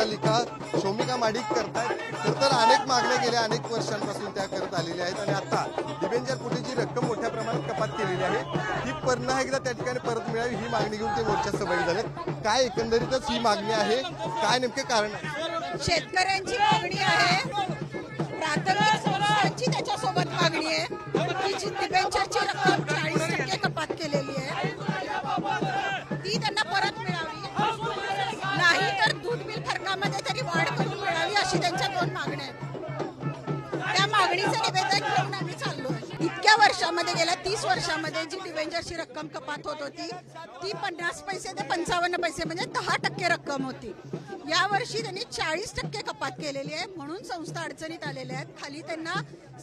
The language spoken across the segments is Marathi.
महापालिका शोमिका माडिक करतायत. तर अनेक मागण्या गेल्या अनेक वर्षांपासून त्या करत आलेल्या आहेत आणि आता डिबेंचर फुटीची रक्कम मोठ्या प्रमाणात कपात केलेली आहे. ती पुन्हा एकदा त्या ठिकाणी परत मिळावी ही मागणी घेऊन ते मोर्चात सहभागी झालेत. काय एकंदरीतच ही मागणी आहे, काय नेमके कारण आहे? शेतकऱ्यांची मागणी आहे, प्राथमिक संस्थांची त्याच्यासोबत मागणी आहे की जी डिबेंचरची रक्कम 40% कपात केलेली आहे ती त्यांना परत मिळावी, नाही तर दूध बिल फरकामध्ये तरी वाढ करून मिळावी, अशी त्यांच्या दोन मागण्या आहेत. त्या मागणीचं निवेदन घेऊन आम्ही चाललो. इतक्या वर्षामध्ये गेल्या 30 वर्षामध्ये जी डिबेंचरची रक्कम कपात होत होती ती 50 पैसे ते 55 पैसे म्हणजे 10% रक्कम होती. यावर्षी त्यांनी 40% कपात केलेली आहे, म्हणून संस्था अडचणीत आलेल्या आहेत. खाली त्यांना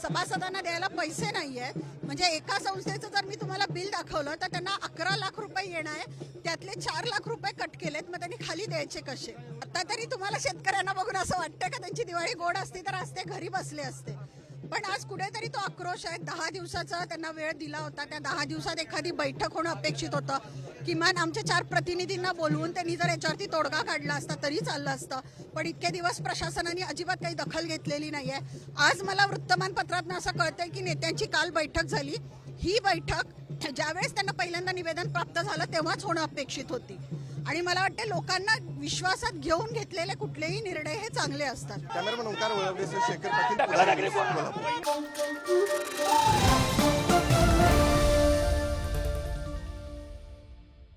सभासदांना द्यायला पैसे नाही आहेत. म्हणजे एका संस्थेचं जर मी तुम्हाला बिल दाखवलं तर त्यांना 11 लाख रुपये येणं आहे, त्यातले 4 लाख रुपये कट केलेत. मग त्यांनी खाली द्यायचे कसे? आता तरी तुम्हाला शेतकऱ्यांना बघून असं वाटतं का त्यांची दिवाळी गोड असती तर आज ते घरी बसले असते. पण आज कुठेतरी तो आक्रोश आहे. 10 दिवसाचा त्यांना वेळ दिला होता, त्या 10 दिवसात एखादी बैठक होणं अपेक्षित होतं. किमान आमच्या 4 प्रतिनिधींना बोलवून त्यांनी जर याच्यावरती तोडगा काढला असता तरी चाललं असतं. पण इतके दिवस प्रशासनाने अजिबात काही दखल घेतलेली नाहीये. आज मला वृत्तमानपत्रातनं असं कळतंय की नेत्यांची काल बैठक झाली. ही बैठक ज्यावेळेस त्यांना पहिल्यांदा निवेदन प्राप्त झालं तेव्हाच होणं अपेक्षित होती. आणि मला वाटतं लोकांना विश्वासात घेऊन घेतलेले कुठलेही निर्णय हे चांगले असतात. कॅमेरामन ओंकार वळवडे, शेखर पाटील.